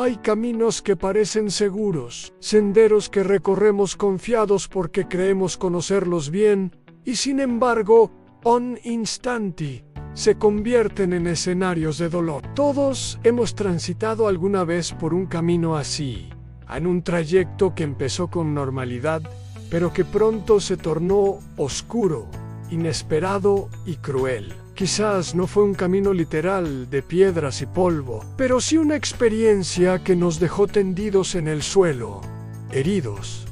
Hay caminos que parecen seguros, senderos que recorremos confiados porque creemos conocerlos bien, y sin embargo, un instante, se convierten en escenarios de dolor. Todos hemos transitado alguna vez por un camino así, en un trayecto que empezó con normalidad, pero que pronto se tornó oscuro, inesperado y cruel. Quizás no fue un camino literal de piedras y polvo, pero sí una experiencia que nos dejó tendidos en el suelo, heridos,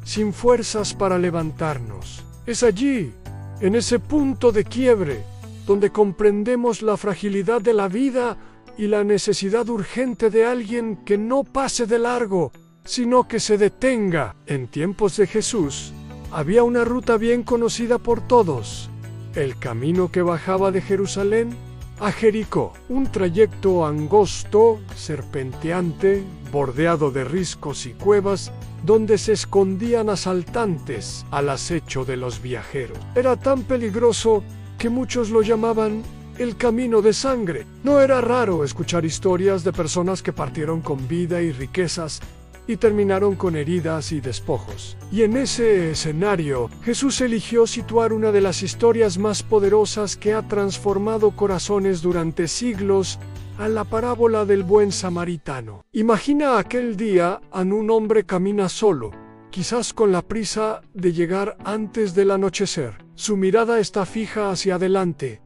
sin fuerzas para levantarnos. Es allí, en ese punto de quiebre, donde comprendemos la fragilidad de la vida y la necesidad urgente de alguien que no pase de largo, sino que se detenga. En tiempos de Jesús, había una ruta bien conocida por todos, el camino que bajaba de Jerusalén a Jericó, un trayecto angosto, serpenteante, bordeado de riscos y cuevas, donde se escondían asaltantes al acecho de los viajeros. Era tan peligroso que muchos lo llamaban el camino de sangre. No era raro escuchar historias de personas que partieron con vida y riquezas y terminaron con heridas y despojos. Y en ese escenario, Jesús eligió situar una de las historias más poderosas que ha transformado corazones durante siglos, a la parábola del buen samaritano. Imagina aquel día en un hombre camina solo, quizás con la prisa de llegar antes del anochecer. Su mirada está fija hacia adelante,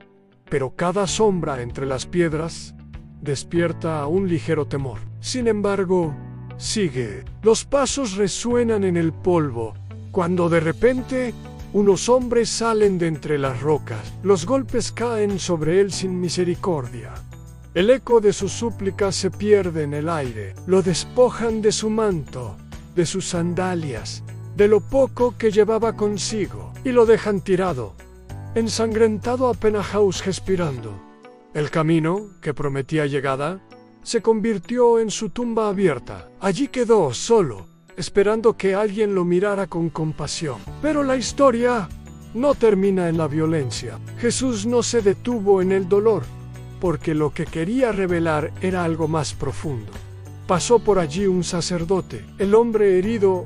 pero cada sombra entre las piedras despierta un ligero temor. Sin embargo, sigue. Los pasos resuenan en el polvo, cuando de repente unos hombres salen de entre las rocas. Los golpes caen sobre él sin misericordia. El eco de sus súplicas se pierde en el aire. Lo despojan de su manto, de sus sandalias, de lo poco que llevaba consigo, y lo dejan tirado, ensangrentado a penajaus respirando. El camino, que prometía llegada, se convirtió en su tumba abierta. Allí quedó solo, esperando que alguien lo mirara con compasión. Pero la historia no termina en la violencia. Jesús no se detuvo en el dolor, porque lo que quería revelar era algo más profundo. Pasó por allí un sacerdote. El hombre herido,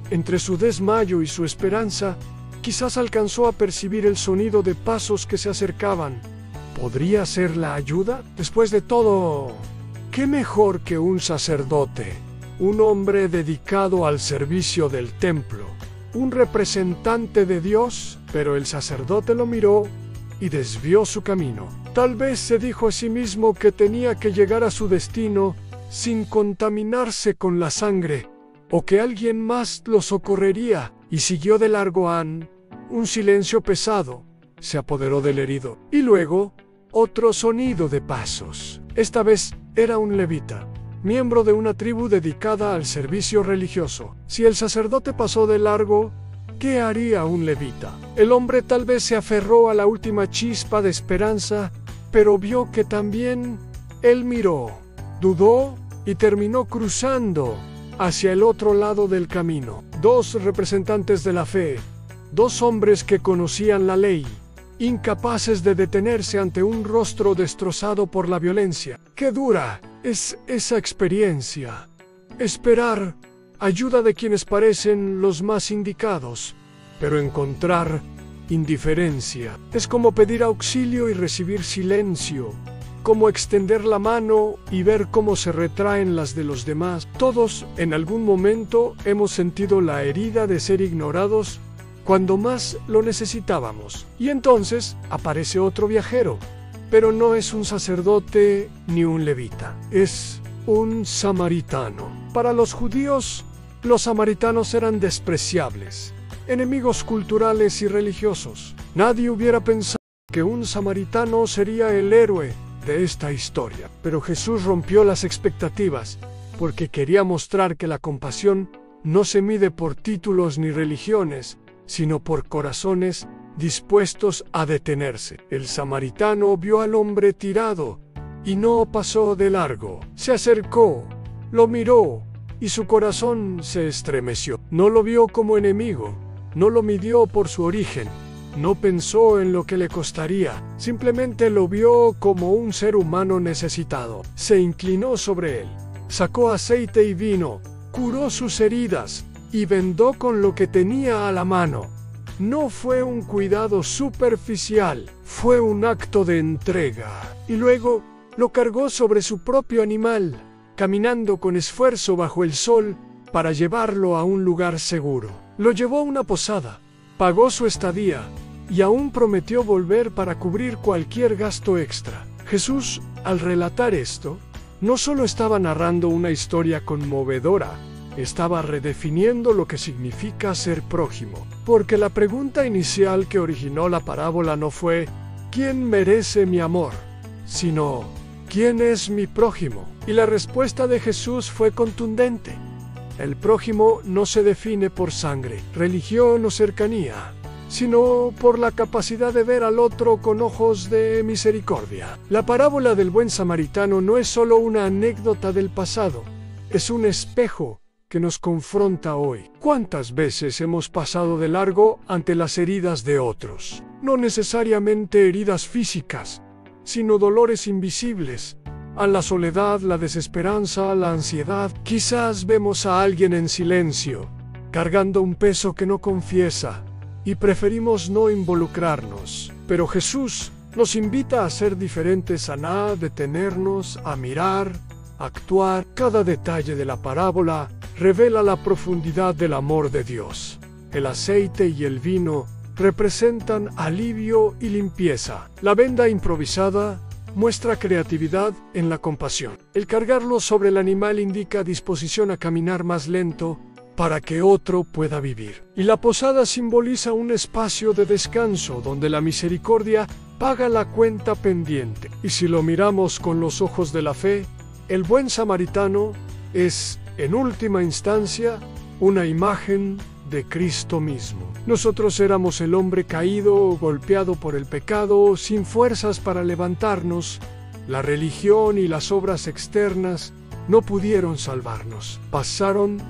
entre su desmayo y su esperanza, quizás alcanzó a percibir el sonido de pasos que se acercaban. ¿Podría ser la ayuda? Después de todo, ¿qué mejor que un sacerdote? Un hombre dedicado al servicio del templo, un representante de Dios. Pero el sacerdote lo miró y desvió su camino. Tal vez se dijo a sí mismo que tenía que llegar a su destino sin contaminarse con la sangre, o que alguien más lo socorrería, y siguió de largo. Un silencio pesado se apoderó del herido, y luego otro sonido de pasos. Esta vez era un levita, miembro de una tribu dedicada al servicio religioso. Si el sacerdote pasó de largo, ¿qué haría un levita? El hombre tal vez se aferró a la última chispa de esperanza, pero vio que también él miró, dudó y terminó cruzando hacia el otro lado del camino. Dos representantes de la fe, dos hombres que conocían la ley, incapaces de detenerse ante un rostro destrozado por la violencia. ¡Qué dura es esa experiencia! Esperar ayuda de quienes parecen los más indicados, pero encontrar indiferencia es como pedir auxilio y recibir silencio, como extender la mano y ver cómo se retraen las de los demás. Todos en algún momento hemos sentido la herida de ser ignorados cuando más lo necesitábamos. Y entonces aparece otro viajero, pero no es un sacerdote ni un levita, es un samaritano. Para los judíos, los samaritanos eran despreciables, enemigos culturales y religiosos. Nadie hubiera pensado que un samaritano sería el héroe de esta historia. Pero Jesús rompió las expectativas, porque quería mostrar que la compasión no se mide por títulos ni religiones, sino por corazones dispuestos a detenerse. El samaritano vio al hombre tirado y no pasó de largo. Se acercó, lo miró y su corazón se estremeció. No lo vio como enemigo, no lo midió por su origen, no pensó en lo que le costaría, simplemente lo vio como un ser humano necesitado. Se inclinó sobre él, Sacó aceite y vino, curó sus heridas y vendó con lo que tenía a la mano. No fue un cuidado superficial, fue un acto de entrega. Y luego lo cargó sobre su propio animal, caminando con esfuerzo bajo el sol para llevarlo a un lugar seguro. Lo llevó a una posada, pagó su estadía y aún prometió volver para cubrir cualquier gasto extra. Jesús, al relatar esto, no solo estaba narrando una historia conmovedora, estaba redefiniendo lo que significa ser prójimo. Porque la pregunta inicial que originó la parábola no fue ¿quién merece mi amor?, sino ¿quién es mi prójimo? Y la respuesta de Jesús fue contundente. El prójimo no se define por sangre, religión o cercanía, sino por la capacidad de ver al otro con ojos de misericordia. La parábola del buen samaritano no es solo una anécdota del pasado, es un espejo que nos confronta hoy. ¿Cuántas veces hemos pasado de largo ante las heridas de otros? No necesariamente heridas físicas, sino dolores invisibles. A la soledad, la desesperanza, la ansiedad. Quizás vemos a alguien en silencio, cargando un peso que no confiesa, y preferimos no involucrarnos. Pero Jesús nos invita a ser diferentes, a nada, detenernos, a mirar, a actuar. Cada detalle de la parábola revela la profundidad del amor de Dios. El aceite y el vino representan alivio y limpieza. La venda improvisada muestra creatividad en la compasión. El cargarlo sobre el animal indica disposición a caminar más lento para que otro pueda vivir. Y la posada simboliza un espacio de descanso donde la misericordia paga la cuenta pendiente. Y si lo miramos con los ojos de la fe, el buen samaritano es, en última instancia, una imagen de Cristo mismo. Nosotros éramos el hombre caído, golpeado por el pecado, sin fuerzas para levantarnos. La religión y las obras externas no pudieron salvarnos. Pasaron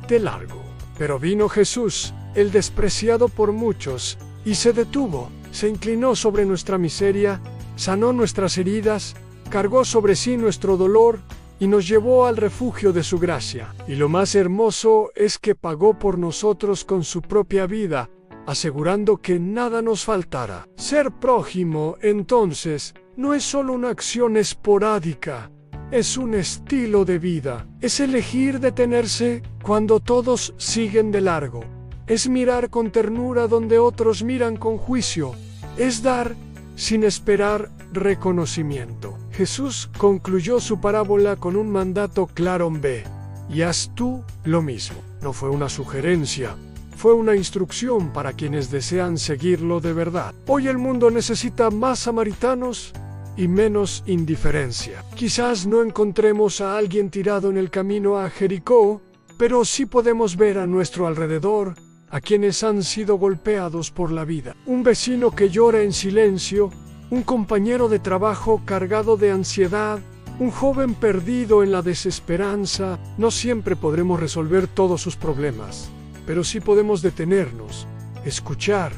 de largo. Pero vino Jesús, el despreciado por muchos, y se detuvo, se inclinó sobre nuestra miseria, sanó nuestras heridas, cargó sobre sí nuestro dolor y nos llevó al refugio de su gracia. Y lo más hermoso es que pagó por nosotros con su propia vida, asegurando que nada nos faltara. Ser prójimo, entonces, no es solo una acción esporádica, es un estilo de vida. Es elegir detenerse cuando todos siguen de largo. Es mirar con ternura donde otros miran con juicio. Es dar sin esperar reconocimiento. Jesús concluyó su parábola con un mandato claro: ve y haz tú lo mismo. No fue una sugerencia, fue una instrucción para quienes desean seguirlo de verdad. Hoy el mundo necesita más samaritanos y menos indiferencia. Quizás no encontremos a alguien tirado en el camino a Jericó, pero sí podemos ver a nuestro alrededor a quienes han sido golpeados por la vida. Un vecino que llora en silencio, un compañero de trabajo cargado de ansiedad, un joven perdido en la desesperanza. No siempre podremos resolver todos sus problemas, pero sí podemos detenernos, escuchar,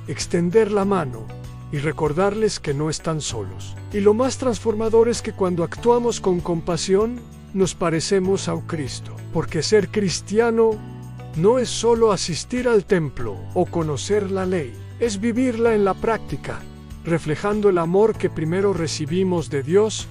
extender la mano y recordarles que no están solos. Y lo más transformador es que cuando actuamos con compasión, nos parecemos a Cristo. Porque ser cristiano no es solo asistir al templo o conocer la ley, es vivirla en la práctica, reflejando el amor que primero recibimos de Dios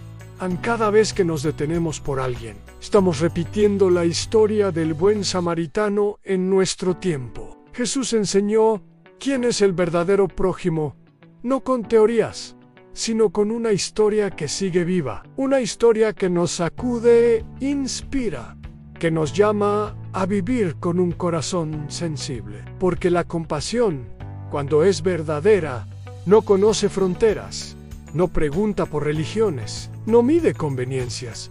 cada vez que nos detenemos por alguien. Estamos repitiendo la historia del buen samaritano en nuestro tiempo. Jesús enseñó quién es el verdadero prójimo, no con teorías, sino con una historia que sigue viva, una historia que nos sacude, inspira, que nos llama a vivir con un corazón sensible. Porque la compasión, cuando es verdadera, no conoce fronteras, no pregunta por religiones, no mide conveniencias,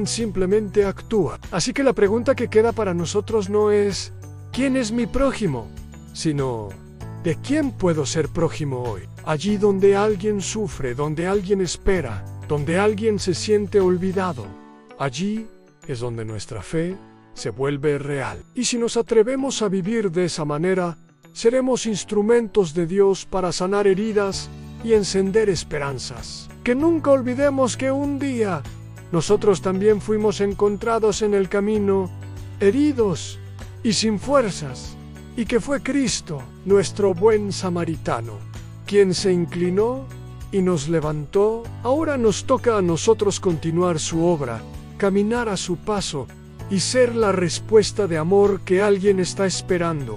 simplemente actúa. Así que la pregunta que queda para nosotros no es ¿quién es mi prójimo?, sino ¿de quién puedo ser prójimo hoy? Allí donde alguien sufre, donde alguien espera, donde alguien se siente olvidado, allí es donde nuestra fe se vuelve real. Y si nos atrevemos a vivir de esa manera, seremos instrumentos de Dios para sanar heridas y encender esperanzas. Que nunca olvidemos que un día nosotros también fuimos encontrados en el camino, heridos y sin fuerzas, y que fue Cristo, nuestro buen samaritano, quien se inclinó y nos levantó. Ahora nos toca a nosotros continuar su obra, caminar a su paso y ser la respuesta de amor que alguien está esperando.